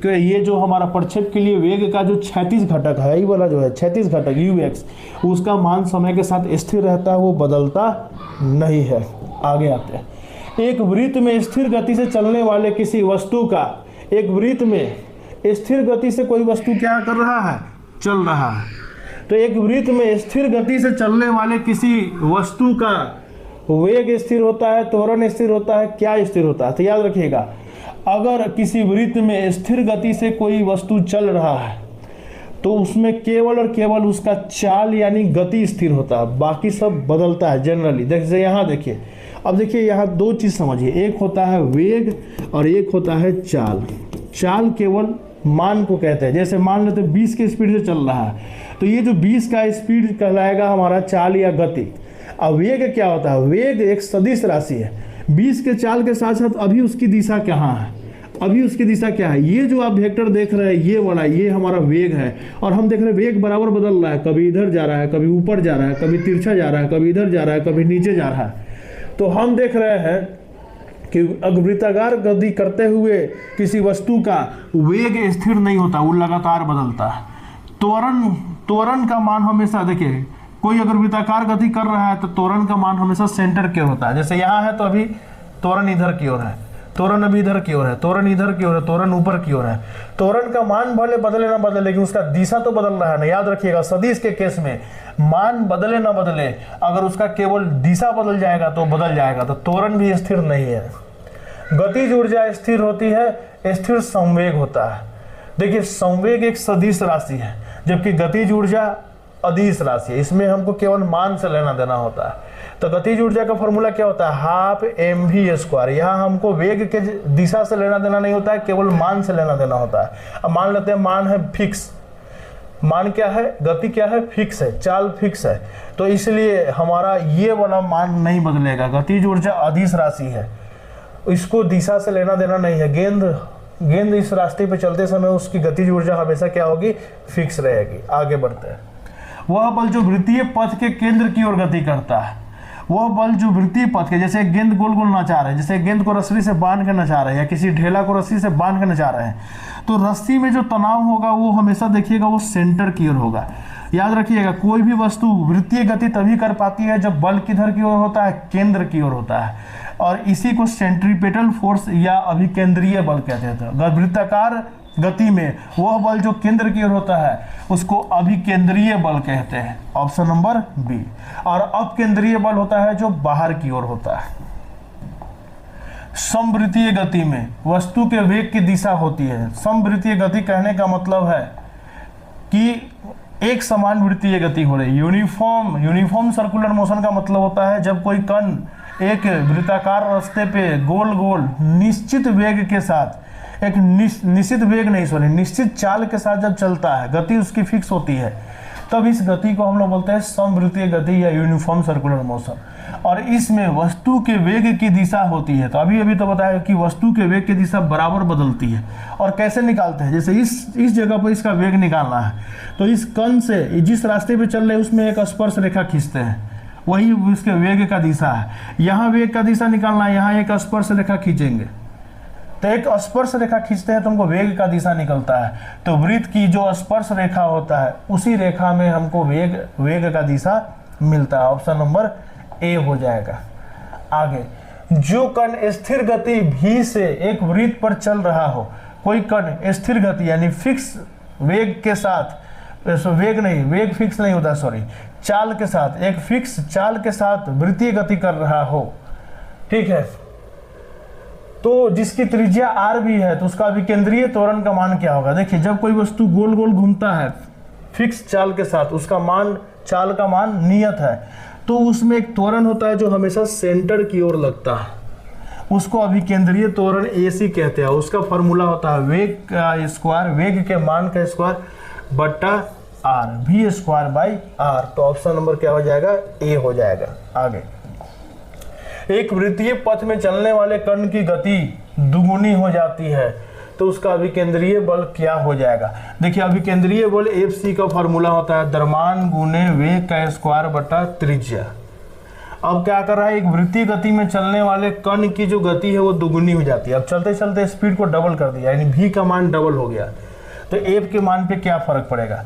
ये जो हमारा प्रक्षेप के लिए वेग का जो क्षैतिज घटक है, ये वाला जो है क्षैतिज घटक ux, उसका मान समय के साथ स्थिर रहता है, वो बदलता नहीं है। आगे आते हैं। एक वृत्त में स्थिर गति से चलने वाले किसी वस्तु का, एक वृत्त में स्थिर गति से कोई वस्तु क्या कर रहा है, चल रहा है। तो एक वृत्त में स्थिर गति से चलने वाले किसी वस्तु का वेग स्थिर होता है, त्वरण स्थिर होता है, क्या स्थिर होता है? तो याद रखिएगा, अगर किसी वृत्त में स्थिर गति से कोई वस्तु चल रहा है तो उसमें केवल और केवल उसका चाल यानी गति स्थिर होता है, बाकी सब बदलता है जनरली। जैसे यहाँ देखिए, अब देखिए यहाँ दो चीज़ समझिए, एक होता है वेग और एक होता है चाल। चाल केवल मान को कहते हैं, जैसे मान लेते 20 की स्पीड से चल रहा है तो ये जो 20 का स्पीड कहलाएगा हमारा चाल या गति। अब वेग क्या होता है? वेग एक सदिश राशि है, 20 के चाल के साथ साथ अभी उसकी दिशा कहाँ है, अभी उसकी दिशा क्या है? ये जो आप वेक्टर देख रहे हैं ये वाला, ये हमारा वेग है, और हम देख रहे हैं वेग बराबर बदल रहा है, कभी इधर जा रहा है, कभी ऊपर जा रहा है, कभी तिरछा जा रहा है, कभी इधर जा रहा है, कभी नीचे जा रहा है। तो हम देख रहे हैं कि वृत्ताकार गति करते हुए किसी वस्तु का वेग स्थिर नहीं होता, वो लगातार बदलता है। त्वरण का मान हमेशा, देखिए कोई अगर वृत्ताकार गति कर रहा है तो त्वरण का मान हमेशा सेंटर की ओर होता है। जैसे यहाँ है तो अभी त्वरण इधर की ओर है, त्वरण अभी इधर की ओर है, त्वरण इधर की ओर है, त्वरण ऊपर की ओर है। त्वरण का मान भले बदले ना बदले, लेकिन उसका दिशा तो बदल रहा है ना। याद रखिएगा, सदिश के केस में मान बदले ना बदले, अगर उसका केवल दिशा बदल जाएगा तो बदल जाएगा, तो त्वरण भी स्थिर नहीं है। गतिज ऊर्जा स्थिर होती है, स्थिर संवेग होता है। देखिए संवेग एक सदिश राशि है, जबकि गतिज ऊर्जा अदिश राशि है, इसमें हमको केवल मान से लेना देना होता है। तो गतिज ऊर्जा का फॉर्मूला क्या होता है? Half mv²। यहाँ हमको वेग के दिशा से लेना देना नहीं होता है, केवल मान से लेना देना होता है। अब मान लेते हैं मान है फिक्स, मान क्या है? गति क्या है? फिक्स है, चाल फिक्स है, तो इसलिए हमारा ये वाला मान नहीं बदलेगा। गतिज ऊर्जा अदिश राशि है, इसको दिशा से लेना देना नहीं है। गेंद इस रास्ते पे चलते समय उसकी गतिज ऊर्जा हमेशा क्या होगी? फिक्स रहेगी। आगे बढ़ते हैं। वह बल जो वृत्तीय पथ के केंद्र की ओर गति करता है, वह बल जो वृत्तीय पथ के, जैसे गेंद गोल गोल नचा रहे हैं, जैसे गेंद को रस्सी से बांध के नचा रहे हैं या किसी ढेला को रस्सी से बांध के नचा रहे हैं, तो रस्सी में जो तनाव होगा वो हमेशा देखिएगा वो सेंटर की ओर होगा। याद रखिएगा, कोई भी वस्तु वृत्तीय गति तभी कर पाती है जब बल किधर की ओर होता है? केंद्र की ओर होता है, और इसी को सेंट्रीपेटल फोर्स या अभिकेंद्रीय बल कहते हैं। वृत्ताकार गति में वह बल जो केंद्र की ओर होता है उसको अभिकेंद्रीय बल कहते हैं, ऑप्शन नंबर बी। और अपकेंद्रीय बल होता है जो बाहर की ओर होता है। समवृत्तीय गति में वस्तु के वेग की दिशा होती है। समवृत्तीय गति कहने का मतलब है कि एक समान वृत्तीय गति हो रही। यूनिफॉर्म सर्कुलर मोशन का मतलब होता है जब कोई कण एक वृत्ताकार रास्ते पे गोल गोल निश्चित वेग के साथ, एक निश्चित वेग नहीं सॉरी निश्चित चाल के साथ जब चलता है, गति उसकी फिक्स होती है, तब इस गति को हम लोग बोलते हैं समवृत्तीय गति या यूनिफॉर्म सर्कुलर मोशन। और इसमें वस्तु के वेग की दिशा होती है। तो अभी तो बताया कि वस्तु के वेग की दिशा बराबर बदलती है। और कैसे निकालते हैं? जैसे इस जगह पर इसका वेग निकालना है तो इस कण से जिस रास्ते पे चल रहे हैं उसमें एक स्पर्श रेखा खींचते हैं, वही उसके वेग का दिशा है। यहाँ वेग का दिशा निकालना है, यहाँ एक स्पर्श रेखा खींचेंगे, तो एक स्पर्श रेखा खींचते हैं तो हमको वेग का दिशा निकलता है। तो वृत्त की जो स्पर्श रेखा होता है उसी रेखा में हमको वेग का दिशा मिलता है। ऑप्शन नंबर ए हो जाएगा। आगे, जो कण स्थिर गति भी से एक वृत्त पर चल रहा हो, कोई कण स्थिर गति यानी फिक्स वेग के साथ, वेग फिक्स नहीं होता सॉरी, चाल के साथ, एक फिक्स चाल के साथ वृत्तीय गति कर रहा हो, ठीक है, तो जिसकी त्रिज्या r भी है तो उसका अभिकेंद्रीय त्वरण का मान क्या होगा। देखिए जब कोई वस्तु गोल गोल घूमता है फिक्स चाल के साथ, उसका मान, चाल का मान नियत है, तो उसमें एक त्वरण होता है जो हमेशा सेंटर की ओर लगता है, उसको अभिकेंद्रीय त्वरण AC कहते हैं। उसका फॉर्मूला होता है वेग का स्क्वायर, वेग के मान का स्क्वायर बट्टा r, v square by r। तो ऑप्शन नंबर क्या हो जाएगा, A हो जाएगा। आगे, एक वृत्तीय पथ में चलने वाले कण की गति दुगुनी हो जाती है तो उसका अभिकेंद्रीय बल क्या हो जाएगा। देखिए अभिकेंद्रीय बल FC का फॉर्मूला होता है द्रव्यमान गुने वेग का स्क्वायर बटा त्रिज्या। अब क्या कर रहा है, एक वृत्तीय गति में चलने वाले कण की जो गति है वो दुगुनी हो जाती है। अब चलते चलते स्पीड को डबल कर दिया, यानी v का मान डबल हो गया, तो F के मान पे क्या फर्क पड़ेगा।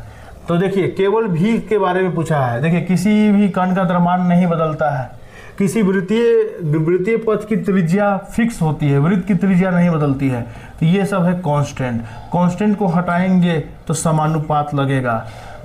तो देखिए केवल v के बारे में पूछा है। देखिए किसी भी कण का द्रव्यमान नहीं बदलता है, किसी वृत्तीय पथ की त्रिज्या फिक्स होती है, वृत्त की त्रिज्या नहीं बदलती है, तो ये सब है कांस्टेंट। कांस्टेंट को हटाएंगे तो समानुपात लगेगा।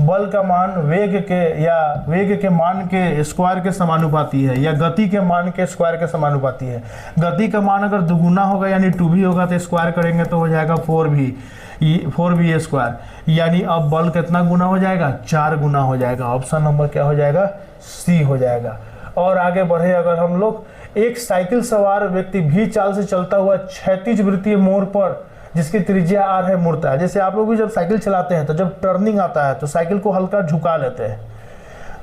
बल का मान वेग के मान के स्क्वायर के समानुपाती है, या गति के मान के स्क्वायर के समानुपाती है। गति का मान अगर दुगुना होगा यानी 2v होगा तो स्क्वायर करेंगे तो हो जाएगा 4v स्क्वायर, यानी अब बल कितना गुना हो जाएगा, 4 गुना हो जाएगा। ऑप्शन नंबर क्या हो जाएगा, C हो जाएगा। और आगे बढ़े अगर हम लोग, एक साइकिल सवार व्यक्ति भी चाल से चलता हुआ क्षैतिज वृत्तीय मोड़ पर जिसकी त्रिज्या r है मुड़ता है। जैसे आप लोग भी जब साइकिल चलाते हैं तो जब टर्निंग आता है तो साइकिल को हल्का झुका लेते हैं,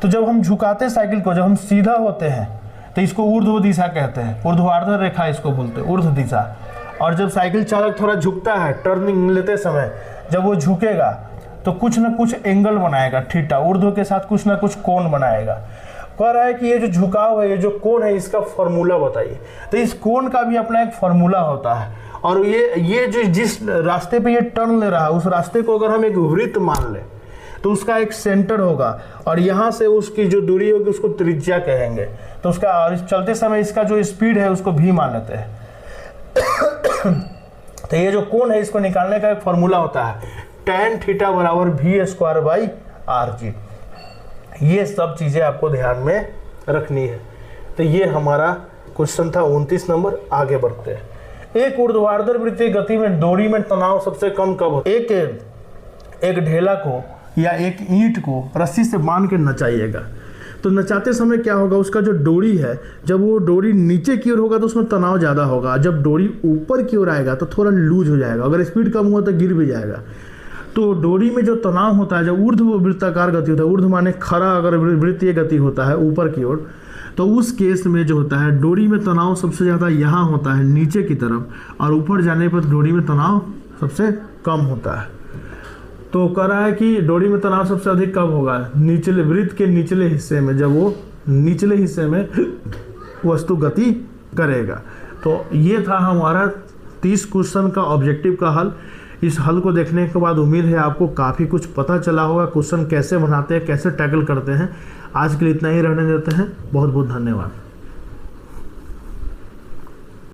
तो जब हम झुकाते हैं साइकिल को, जब हम सीधा होते हैं तो इसको ऊर्ध्व दिशा कहते हैं, ऊर्ध्वाधर रेखा इसको बोलते हैं, ऊर्ध्व दिशा। और जब साइकिल चालक थोड़ा झुकता है टर्निंग लेते समय, जब वो झुकेगा तो कुछ ना कुछ एंगल बनाएगा, थीटा, ऊर्ध्व के साथ कुछ ना कुछ कोण बनाएगा। कह रहा है कि ये जो झुकाव है, ये जो कोण है, इसका फॉर्मूला बताइए। तो इस कोण का भी अपना एक फॉर्मूला होता है, और ये जो जिस रास्ते पे ये टर्न ले रहा है उस रास्ते को अगर हम एक वृत्त मान लें तो उसका एक सेंटर होगा, और यहाँ से उसकी जो दूरी होगी उसको त्रिज्या कहेंगे। तो उसका, और चलते समय इसका जो स्पीड है उसको भी मान लेते हैं। तो ये जो कोण है इसको निकालने का एक फॉर्मूला होता है tan थीटा बराबर v स्क्वायर बाई rg। ये सब चीजें आपको ध्यान में रखनी है। तो ये हमारा क्वेश्चन था 29 नंबर। आगे बढ़ते हैं। एक ऊर्ध्वाधर वृत्तीय गति में डोरी में तनाव सबसे कम कब होता है। एक ढेला को या एक ईंट को रस्सी से बांध के नचाइएगा, तो नचाते समय क्या होगा, उसका जो डोरी है, जब वो डोरी नीचे की ओर होगा तो उसमें तनाव ज़्यादा होगा, जब डोरी ऊपर की ओर आएगा तो थोड़ा लूज हो जाएगा, अगर स्पीड कम हुआ तो गिर भी जाएगा। तो डोरी में जो तनाव होता है, जब ऊर्ध्व वृत्ताकार गति होता है, ऊर्ध्व माने खड़ा अगर वृत्तीय गति होता है ऊपर की ओर, तो उस केस में जो होता है डोरी में तनाव सबसे ज़्यादा यहाँ होता है नीचे की तरफ, और ऊपर जाने पर डोरी में तनाव सबसे कम होता है। तो कह रहा है कि डोरी में तनाव सबसे अधिक कब होगा, निचले वृत्त के निचले हिस्से में, जब वो निचले हिस्से में वस्तु गति करेगा। तो ये था हमारा 30 क्वेश्चन का ऑब्जेक्टिव का हल। इस हल को देखने के बाद उम्मीद है आपको काफ़ी कुछ पता चला होगा, क्वेश्चन कैसे बनाते हैं, कैसे टैकल करते हैं। आज के लिए इतना ही रहने देते हैं। बहुत बहुत धन्यवाद।